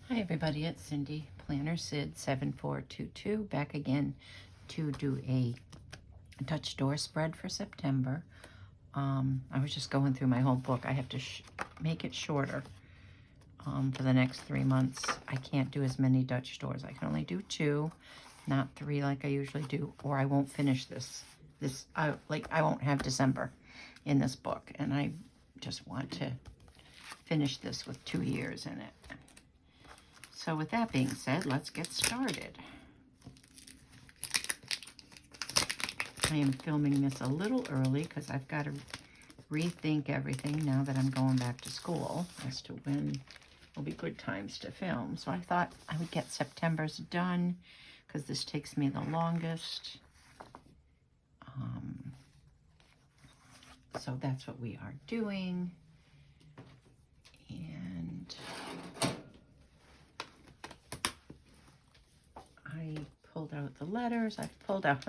Hi everybody, it's Cindy, Planner Sid 7422, back again to do a Dutch door spread for September. I was just going through my whole book. I have to make it shorter for the next 3 months. I can't do as many Dutch doors. I can only do 2, not 3 like I usually do, or I won't finish this. I won't have December in this book, and I just want to finish this with 2 years in it. So with that being said, let's get started. I am filming this a little early because I've got to rethink everything now that I'm going back to school as to when will be good times to film. So I thought I would get September's done because this takes me the longest. So that's what we are doing. And I pulled out the letters. I've pulled out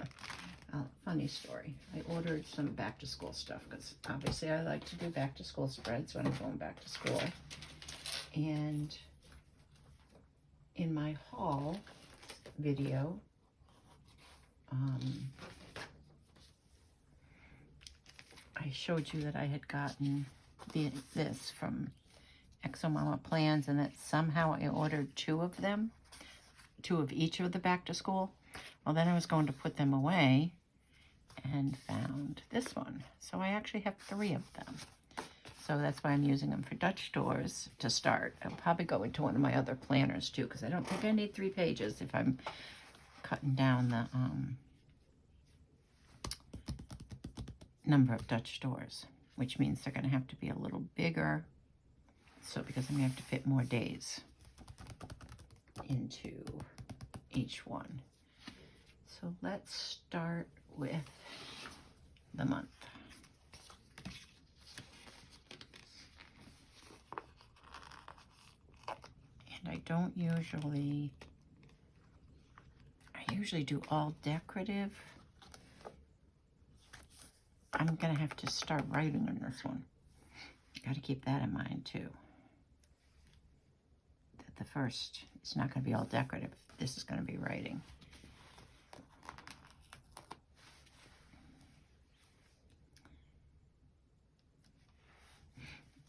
a funny story. I ordered some back to school stuff because obviously I like to do back to school spreads when I'm going back to school. And in my haul video, I showed you that I had gotten this from ExoMama Plans, and that somehow I ordered 2 of them, 2 of each of the back to school. Well, then I was going to put them away and found this one. So I actually have 3 of them. So that's why I'm using them for Dutch doors to start. I'll probably go into one of my other planners too, because I don't think I need 3 pages if I'm cutting down the number of Dutch doors, which means they're going to have to be a little bigger. So because I'm going to have to fit more days into each one. So let's start with the month. And I usually do all decorative. I'm gonna have to start writing on this one. Got to keep that in mind too. That the first is not gonna be all decorative. This is gonna be writing.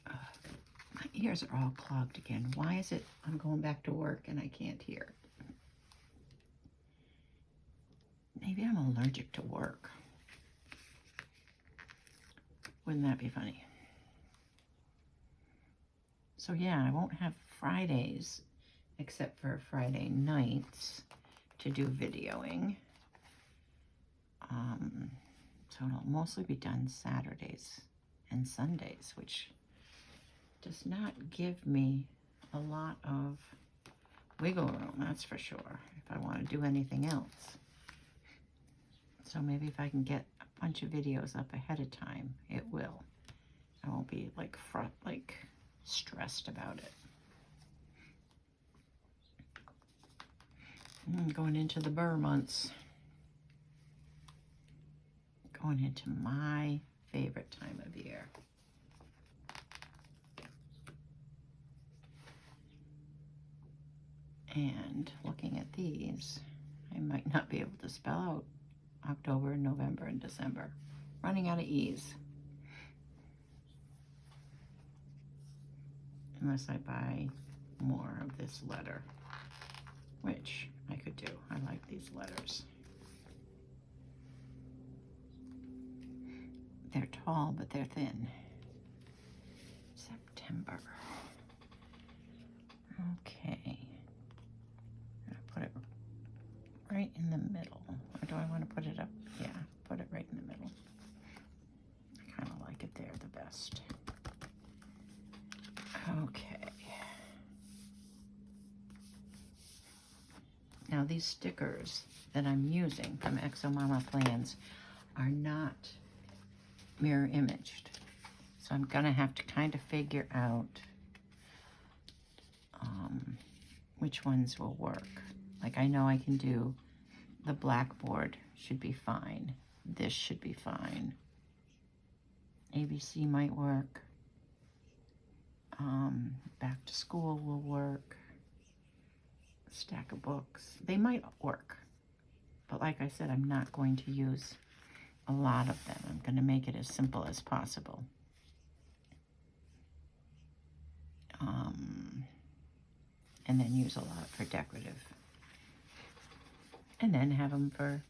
My ears are all clogged again. Why is it I'm going back to work and I can't hear? Maybe I'm allergic to work. Wouldn't that be funny? So yeah, I won't have Fridays except for Friday nights to do videoing. So it'll mostly be done Saturdays and Sundays, which does not give me a lot of wiggle room, that's for sure, if I want to do anything else. So maybe if I can get a bunch of videos up ahead of time, it will. I won't be like stressed about it. Going into the burr months. Going into my favorite time of year. And looking at these, I might not be able to spell out October, November, and December. Running out of E's. Unless I buy more of this letter, which I could do. I like these letters. They're tall, but they're thin. September. Okay. I'm gonna put it right in the middle. Or do I want to put it up? Yeah, put it right in the middle. I kind of like it there the best. Okay. Now these stickers that I'm using from ExoMama Plans are not mirror imaged. So I'm gonna have to kind of figure out which ones will work. Like I know I can do the blackboard should be fine. This should be fine. ABC might work. Back to school will work. stack of books. They might work, but like I said, I'm not going to use a lot of them. I'm going to make it as simple as possible. And then use a lot for decorative. And then have them for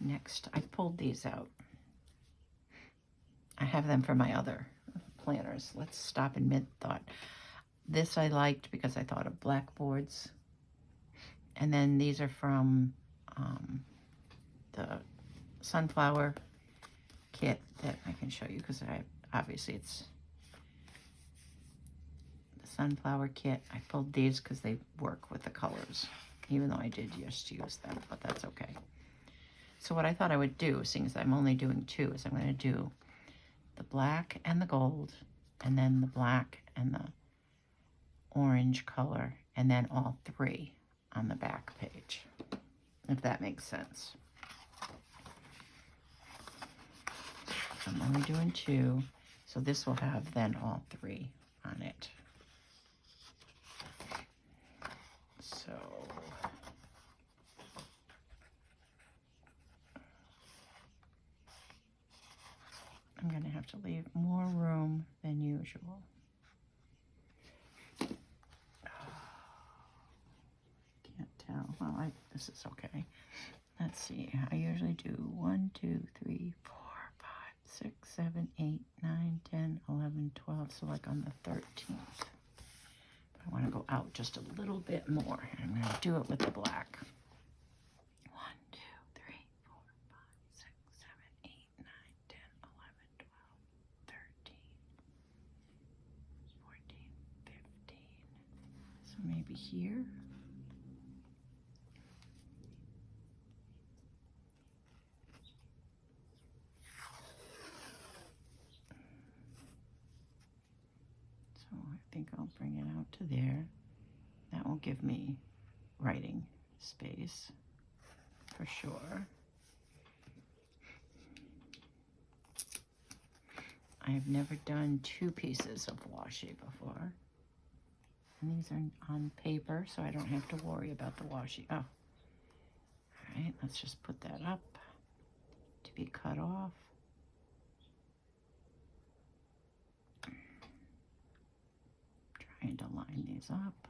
next. I pulled these out. I have them for my other planners. Let's stop in mid-thought. This I liked because I thought of blackboards. And then these are from the sunflower kit that I can show you because obviously it's the sunflower kit. I pulled these because they work with the colors, even though I did just use them, but that's okay. So what I thought I would do, seeing as I'm only doing 2, is I'm going to do the black and the gold, and then the black and the orange color, and then all 3 on the back page, if that makes sense. I'm only doing 2, so this will have then all 3 on it. So I'm going to have to leave more room than usual. Can't tell. Well, this is okay. Let's see. I usually do 1, 2, 3, 4, 5, 6, 7, 8, 9, 10, 11, 12. So like on the 13th. But I want to go out just a little bit more. I'm going to do it with the black. 1, 2, 3, 4, 5, 6, 7, 8, 9, 10, 11, 12, 13, 14, 15. So maybe here. I think I'll bring it out to there. That will give me writing space for sure. I have never done 2 pieces of washi before. And these are on paper, so I don't have to worry about the washi. Oh, all right, let's just put that up to be cut off. Trying to line these up.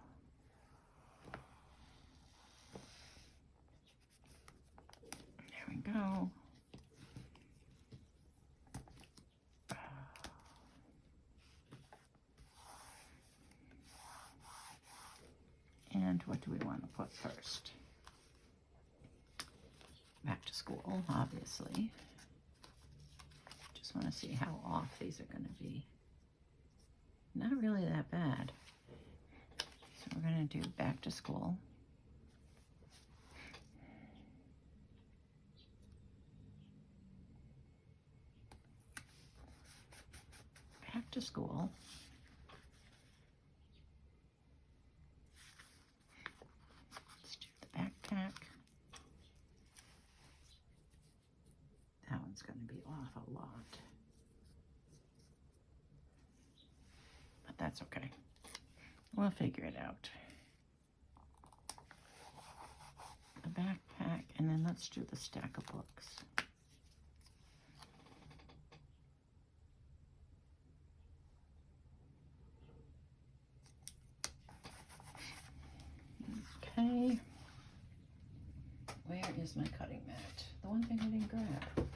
There we go. And what do we want to put first? Back to school, obviously. Just want to see how off these are going to be. Not really that bad. So we're going to do back to school. Back to school. Let's do the backpack. That one's going to be off a lot. But that's okay. We'll figure it out. The backpack, and then let's do the stack of books. Okay. Where is my cutting mat? The one thing I didn't grab.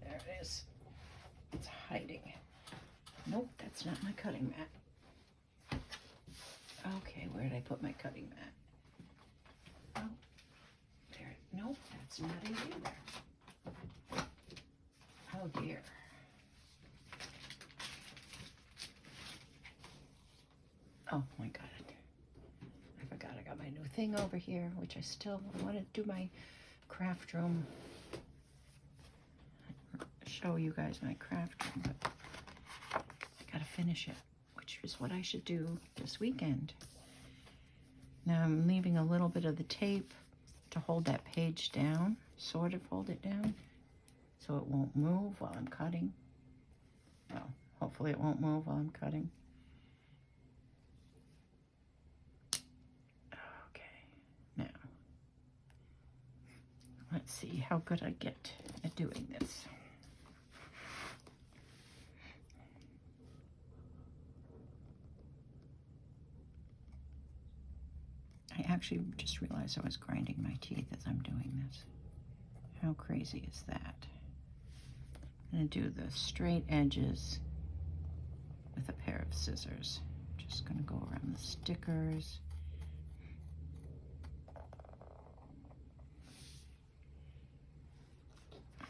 There it is. It's hiding. Nope, that's not my cutting mat. Okay, where did I put my cutting mat? Oh, there. Nope, that's not it either. Oh dear. Oh my God. I forgot I got my new thing over here, which I want to do my craft room. Show you guys my craft room, but I gotta finish it, which is what I should do this weekend. Now I'm leaving a little bit of the tape to hold that page down, sort of hold it down, so it won't move while I'm cutting. Well, hopefully it won't move while I'm cutting. Let's see how good I get at doing this. I actually just realized I was grinding my teeth as I'm doing this. How crazy is that? I'm going to do the straight edges with a pair of scissors. Just going to go around the stickers.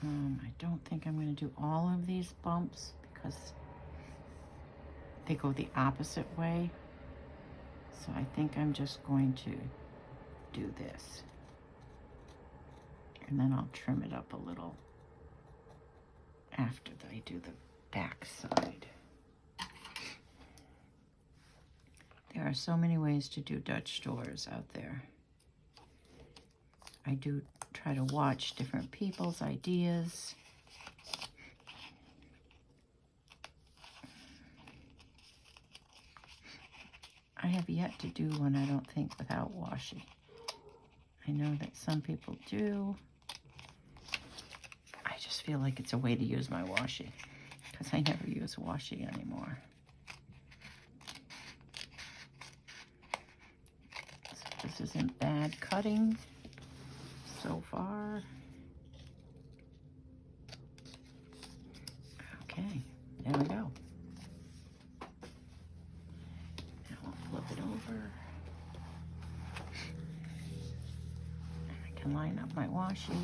I don't think I'm going to do all of these bumps because they go the opposite way. So I think I'm just going to do this. And then I'll trim it up a little after I do the back side. There are so many ways to do Dutch doors out there. I do try to watch different people's ideas. I have yet to do one, I don't think, without washi. I know that some people do. I just feel like it's a way to use my washi because I never use washi anymore. So this isn't bad cutting so far. Okay, there we go. Now I'll flip it over. And I can line up my washi.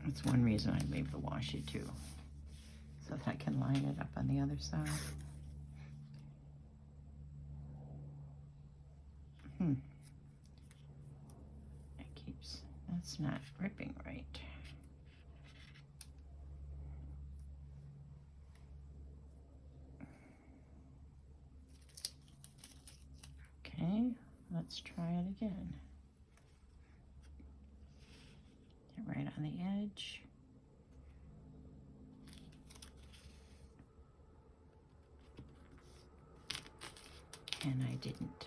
That's one reason I leave the washi too, so that I can line it up on the other side. It keeps, that's not ripping right. Okay, let's try it again. Get right on the edge. And I didn't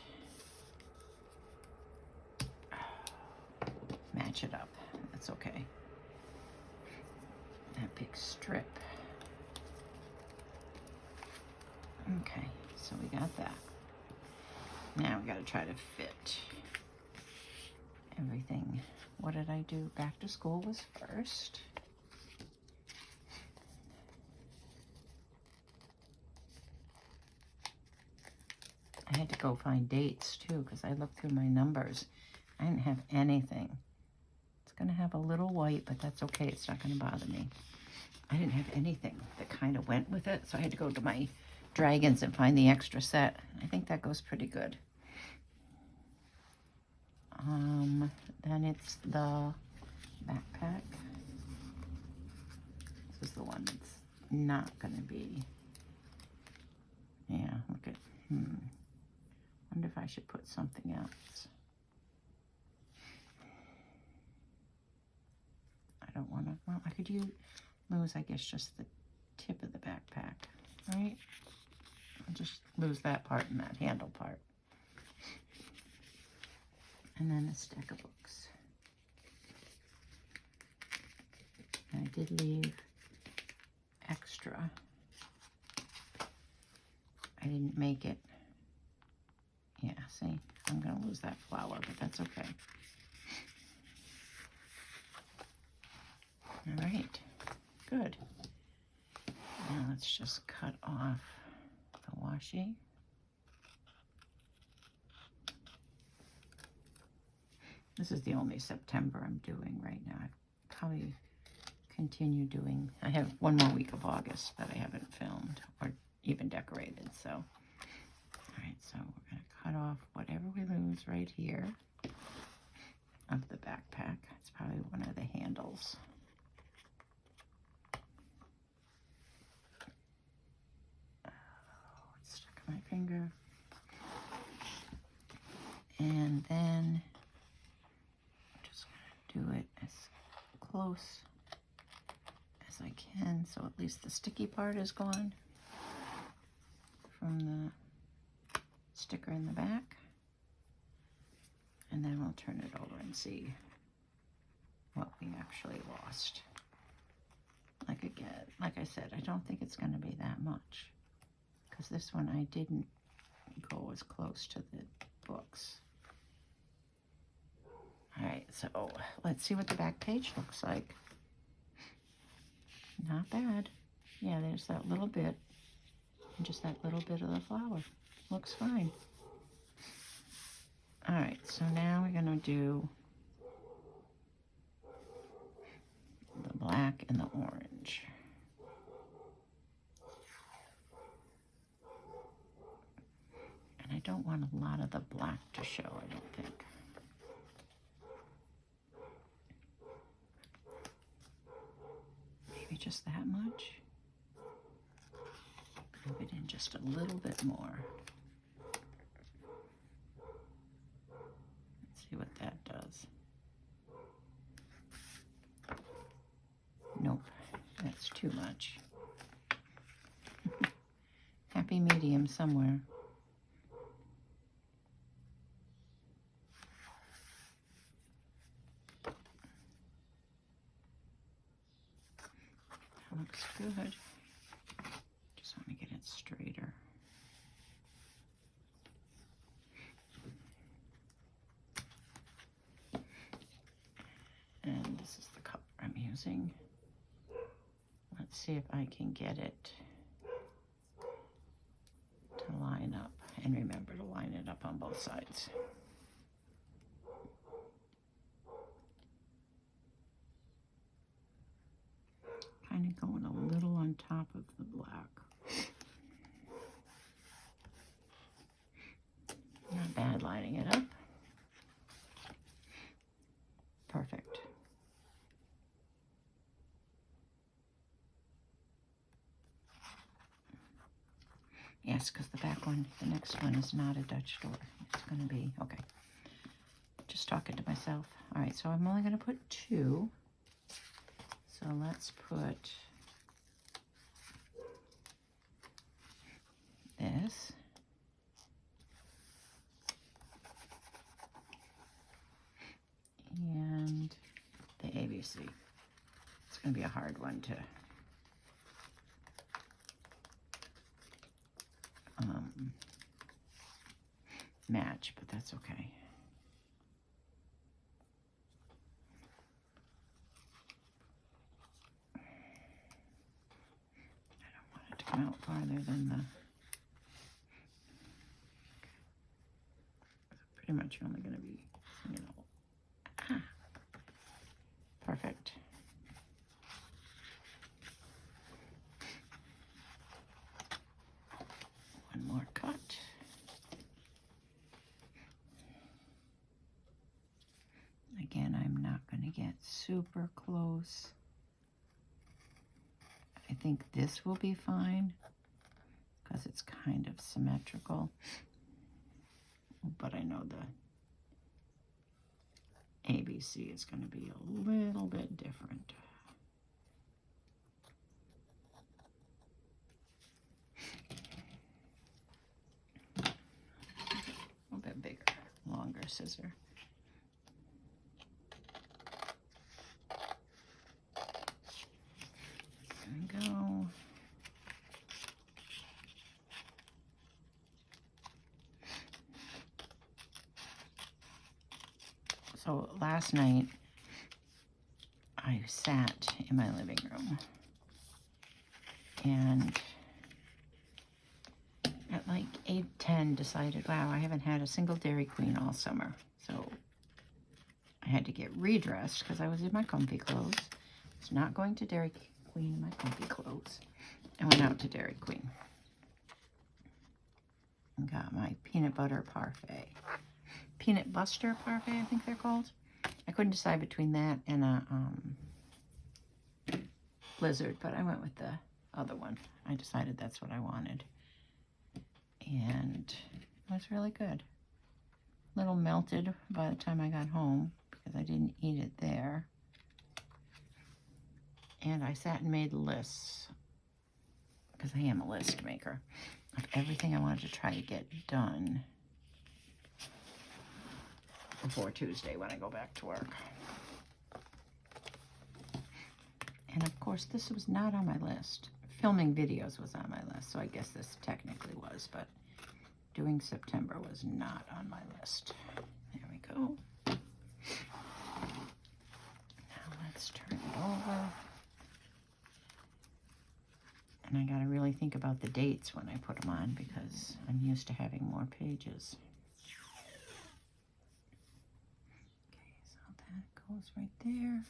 match it up. That's okay. That big strip. Okay, so we got that. Now we gotta try to fit everything. What did I do? Back to school was first. I had to go find dates too because I looked through my numbers. I didn't have anything. It's gonna have a little white, but that's okay. It's not gonna bother me. I didn't have anything that kind of went with it, so I had to go to my dragons and find the extra set. I think that goes pretty good. Then it's the backpack. This is the one that's not gonna be, yeah, look at, wonder if I should put something else. I don't wanna, well, I could use, lose, I guess, just the tip of the backpack, right? I'll just lose that part and that handle part. And then a stack of books. And I did leave extra. I didn't make it. Yeah, see, I'm gonna lose that flower, but that's okay. All right, good. Now let's just cut off the washi. This is the only September I'm doing right now. I probably continue doing, I have one more week of August that I haven't filmed or even decorated, so. All right, so we're gonna cut off whatever we lose right here of the backpack. It's probably one of the handles. Oh, it's stuck in my finger. And then I'm just gonna do it as close as as I can, so at least the sticky part is gone from the sticker in the back. And then we'll turn it over and see what we actually lost. Like I said, I don't think it's going to be that much, because this one I didn't go as close to the books. All right, so let's see what the back page looks like. Not bad. Yeah, there's that little bit, and just that little bit of the flower. Looks fine. All right, so now we're going to do the black and the orange. And I don't want a lot of the black to show, I don't think. Maybe just that much. Move it in just a little bit more. Let's see what that does. Nope, that's too much. Happy medium somewhere. That looks good. Just want to get it straighter. And this is the color I'm using. Let's see if I can get it to line up. And remember to line it up on both sides. Kind of going a little on top of the black. Not bad lining it up. Perfect. Yes, because the back one, the next one is not a Dutch door. It's going to be, okay. Just talking to myself. All right, so I'm only going to put 2. So let's put this. And the ABC. It's going to be a hard one to match, but that's okay. I don't want it to come out farther than the... Pretty much only going to be, you know, perfect. One more cut. Again, I'm not going to get super close. I think this will be fine because it's kind of symmetrical. But I know the ABC is going to be a little bit different. A little bit bigger, longer scissor. There we go. So last night, I sat in my living room and at like 8:10 decided, wow, I haven't had a single Dairy Queen all summer. So I had to get redressed because I was in my comfy clothes. I was not going to Dairy Queen in my comfy clothes. I went out to Dairy Queen and got my peanut butter parfait. Peanut Buster parfait, I think they're called. I couldn't decide between that and a Blizzard, but I went with the other one. I decided that's what I wanted. And it was really good. A little melted by the time I got home because I didn't eat it there. And I sat and made lists, because I am a list maker, of everything I wanted to try to get done before Tuesday when I go back to work. And of course, this was not on my list. Filming videos was on my list, so I guess this technically was, but doing September was not on my list. There we go. Now let's turn it over. And I gotta really think about the dates when I put them on, because I'm used to having more pages. Okay, so that goes right there.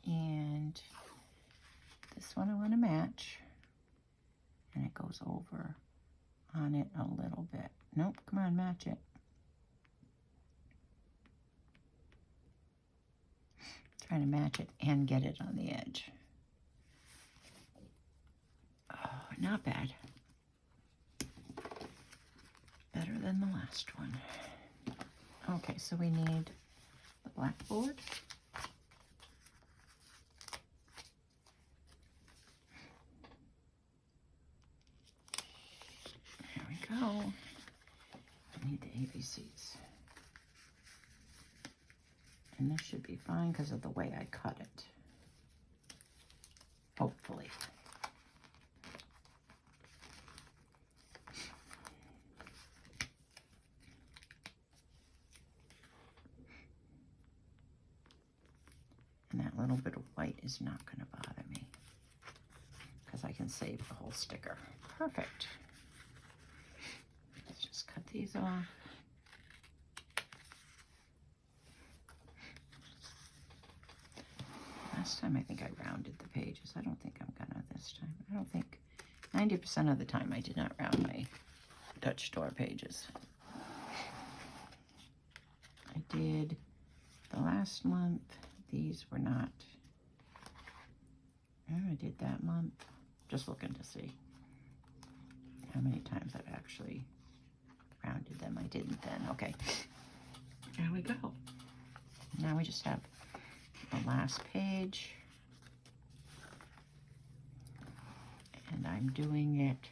And this one I want to match, and it goes over on it a little bit. Nope, come on, match it. Trying to match it and get it on the edge. Oh, not bad. Better than the last one. Okay, so we need the blackboard. There we go. I need the ABCs. And this should be fine because of the way I cut it. Hopefully. And that little bit of white is not going to bother me, because I can save the whole sticker. Perfect. Let's just cut these off. Last time I think I rounded the pages. I don't think I'm gonna this time. I don't think, 90% of the time I did not round my Dutch door pages. I did the last month. These were not. I did that month. Just looking to see how many times I've actually rounded them. I didn't then. Okay. There we go. Now we just have the last page. And I'm doing it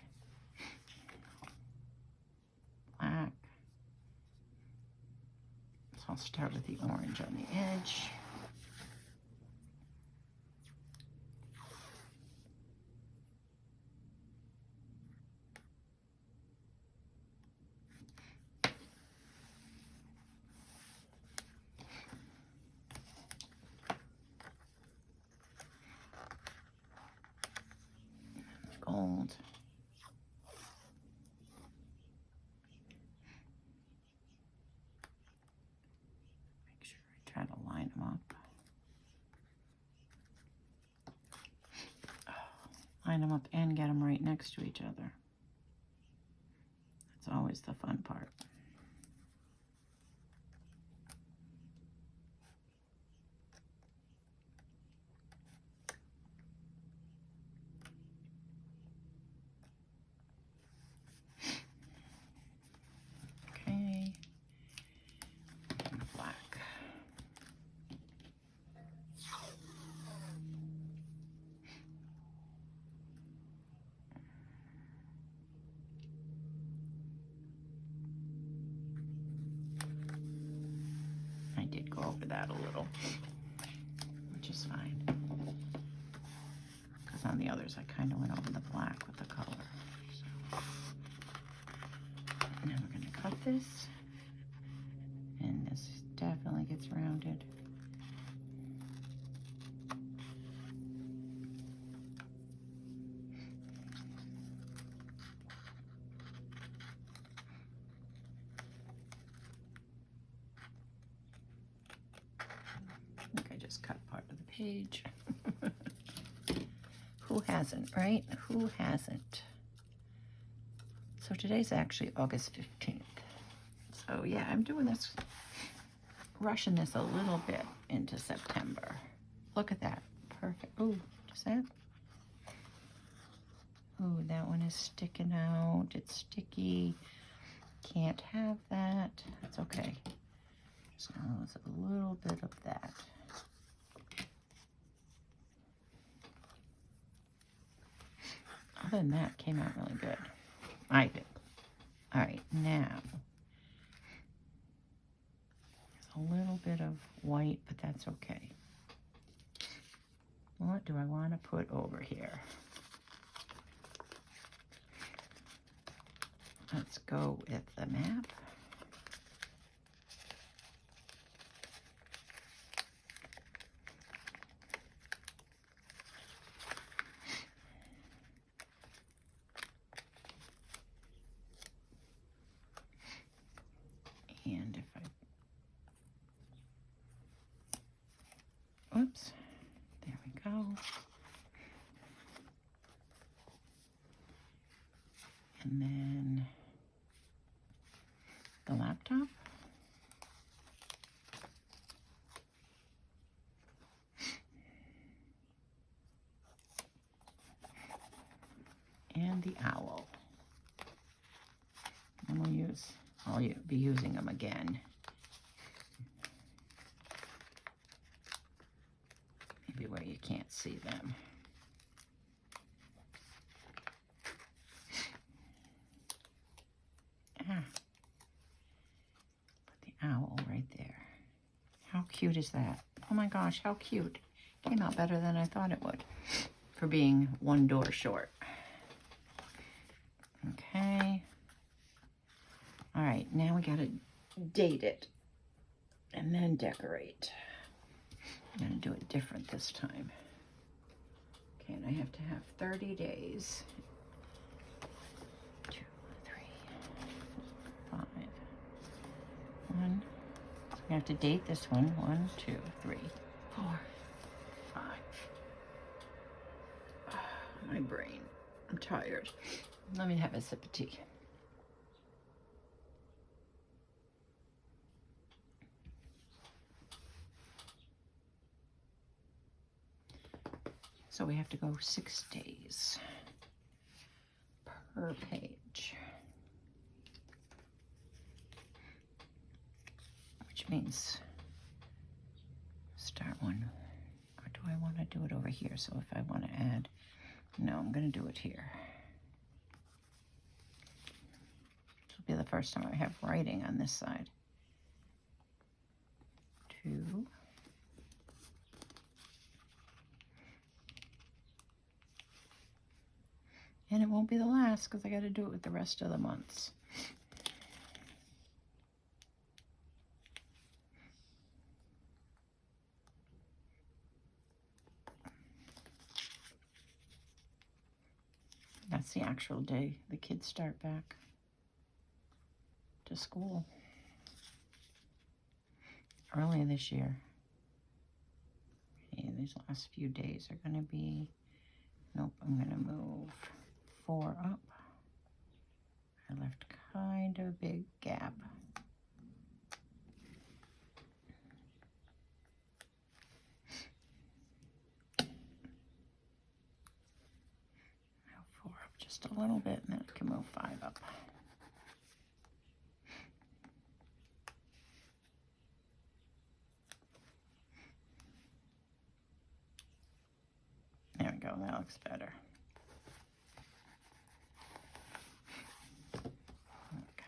black. So I'll start with the orange on the edge. Gold. Make sure I try to line them up. Line them up and get them right next to each other. That's always the fun part. Okay. And black. I did go over that a little, which is fine. Because on the others, I kind of went over the black with the color. So. Now we're going to cut this. And this definitely gets rounded. I think I just cut part of the page. Who hasn't, right? Who hasn't? So today's actually August 15th. So yeah, I'm doing this, rushing this a little bit into September. Look at that. Perfect. Ooh, just that. Ooh, that one is sticking out. It's sticky. Can't have that. That's okay. Just gonna lose a little bit of that. Other than that, came out really good. I think. All right, now a little bit of white, but that's okay. What do I want to put over here? Let's go with the map. And if I, oops, there we go. And then the laptop. And the owl. And I'll be using them again. Maybe where you can't see them. Ah. Put the owl right there. How cute is that? Oh my gosh, how cute. Came out better than I thought it would for being one door short. Okay. All right, now we gotta date it and then decorate. I'm gonna do it different this time. Okay, and I have to have 30 days. 2, 3, 4, 5. 1. So we have to date this one. 1, 2, 3, 4, 5. My brain. I'm tired. Let me have a sip of tea. So we have to go 6 days per page, which means start one. Or do I want to do it over here? So if I want to add, no, I'm going to do it here. This will be the first time I have writing on this side. 2. And it won't be the last because I got to do it with the rest of the months. That's the actual day the kids start back to school. Early this year. Okay, these last few days are going to be, nope, I'm going to move 4 up. I left kind of a big gap. Move 4 up just a little bit, and then I can move 5 up. There we go, that looks better.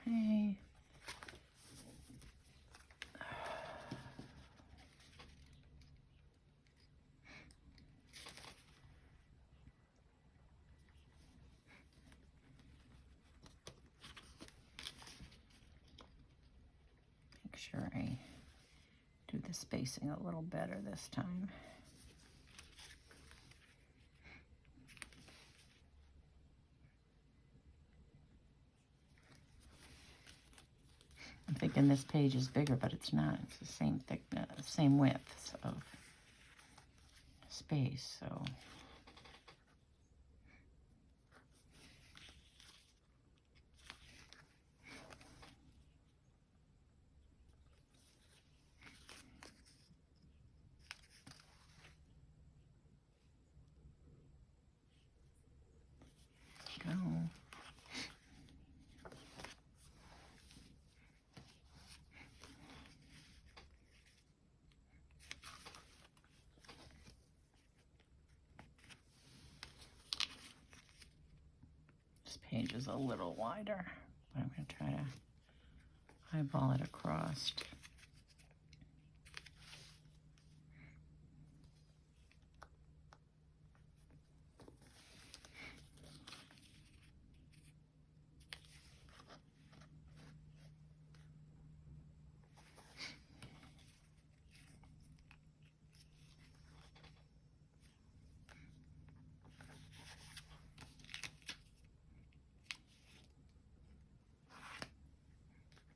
Okay. Make sure I do the spacing a little better this time. I'm thinking this page is bigger, but it's not. It's the same thickness, same width of space, so. page is a little wider, but I'm going to try to eyeball it across.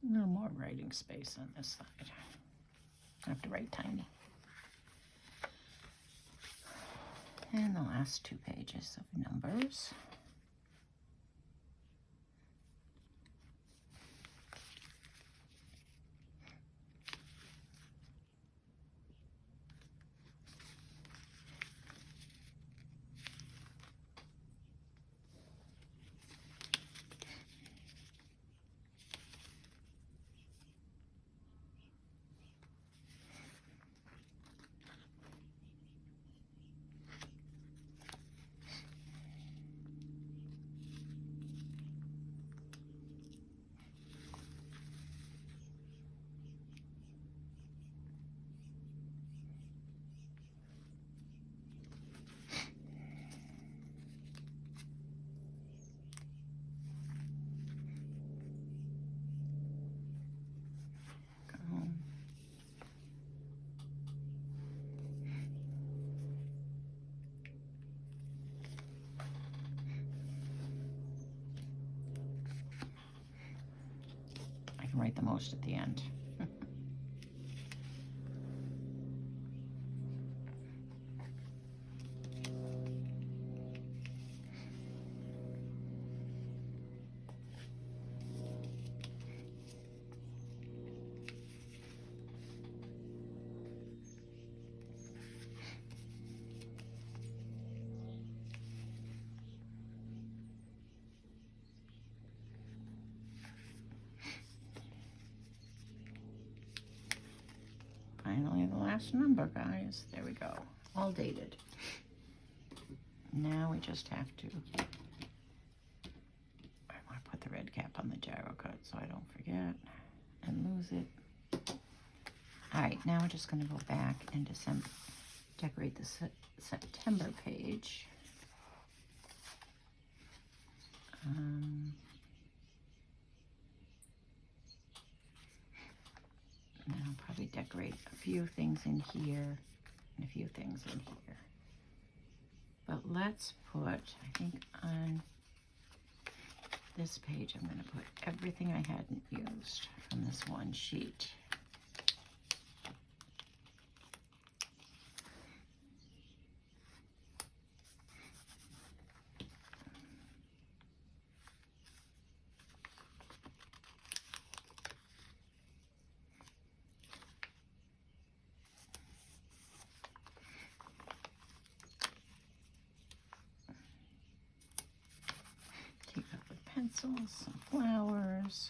No more writing space on this side. I have to write tiny. And the last 2 pages of numbers. I can write the most at the end. Finally, the last number, guys. There we go. All dated. Now we just have to, I want to put the red cap on the gyro cut so I don't forget and lose it. All right, now we're just going to go back and decorate the September page. And I'll probably decorate a few things in here and a few things in here. But let's put, I think on this page, I'm going to put everything I hadn't used from this one sheet. Pencils, some flowers.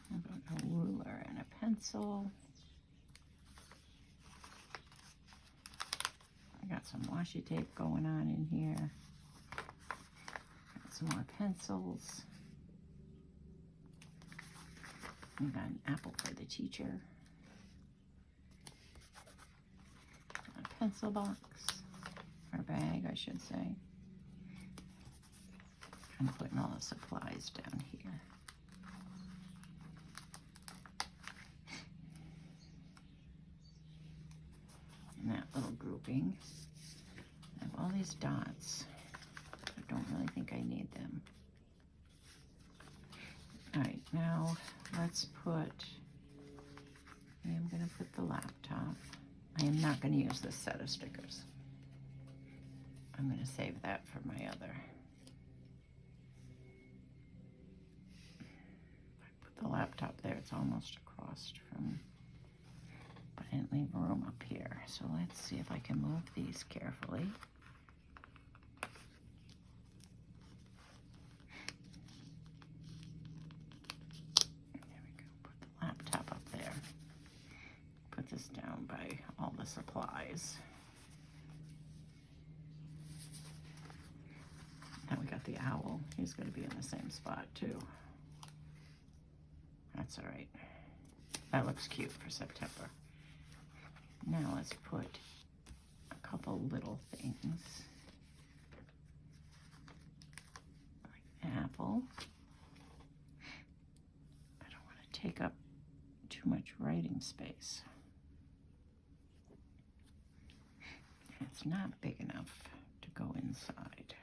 How about a ruler and a pencil? I got some washi tape going on in here. Got some more pencils. We got an apple for the teacher. Pencil box, or bag, I should say. I'm putting all the supplies down here. In that little grouping, I have all these dots. I don't really think I need them. All right, now let's put, I am going to put the laptop. I am not going to use this set of stickers. I'm going to save that for my other. If I put the laptop there, it's almost across from, but I didn't leave room up here. So let's see if I can move these carefully. There we go. Put the laptop up there. Put this down down by all the supplies. Now we got the owl. He's going to be in the same spot too. That's all right. That looks cute for September. Now let's put a couple little things. Like apple. I don't want to take up too much writing space. It's not big enough to go inside.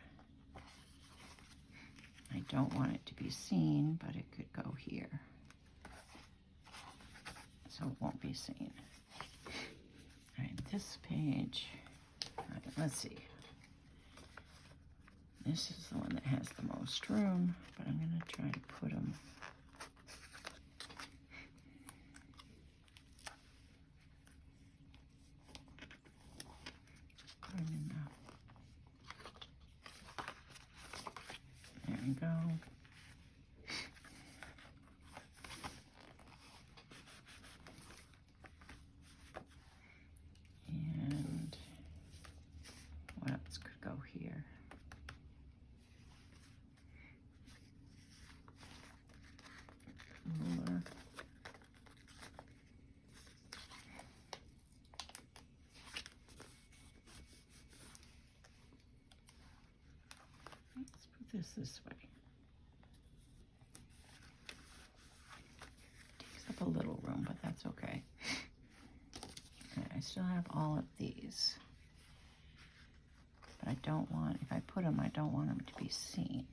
I don't want it to be seen, but it could go here. So it won't be seen. All right, this page, all right, let's see. This is the one that has the most room, but I'm gonna try to put them enough. There we go. And what else could go here? Ruler. Let's put this way. Takes up a little room, but that's okay. Okay, I still have all of these. But I don't want, if I put them, I don't want them to be seen.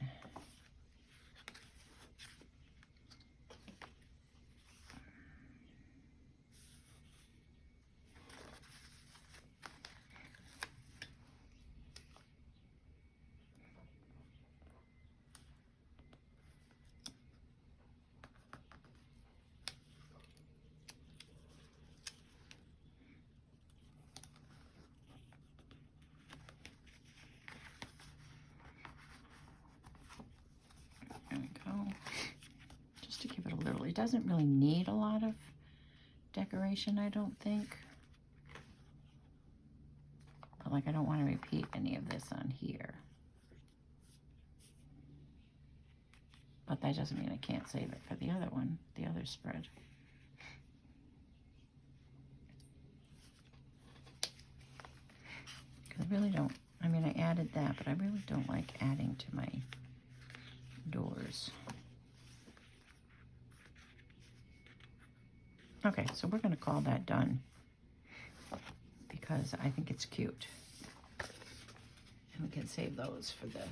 There we go. Just to give it a little, it doesn't really need a lot of decoration, I don't think. But like, I don't want to repeat any of this on here. But that doesn't mean I can't save it for the other one, the other spread. Because I really don't, I mean, I added that, but I really don't like adding to my doors. Okay, so we're going to call that done because I think it's cute. And we can save those for the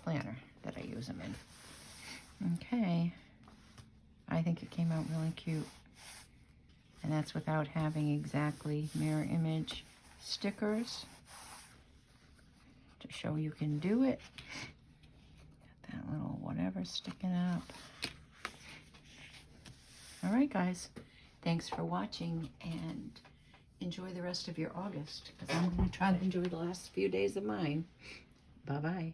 planner that I use them in. Okay, I think it came out really cute. And that's without having exactly mirror image stickers to show you can do it. Got that little whatever sticking up. All right, guys. Thanks for watching and enjoy the rest of your August because I'm going to try to enjoy the last few days of mine. Bye-bye.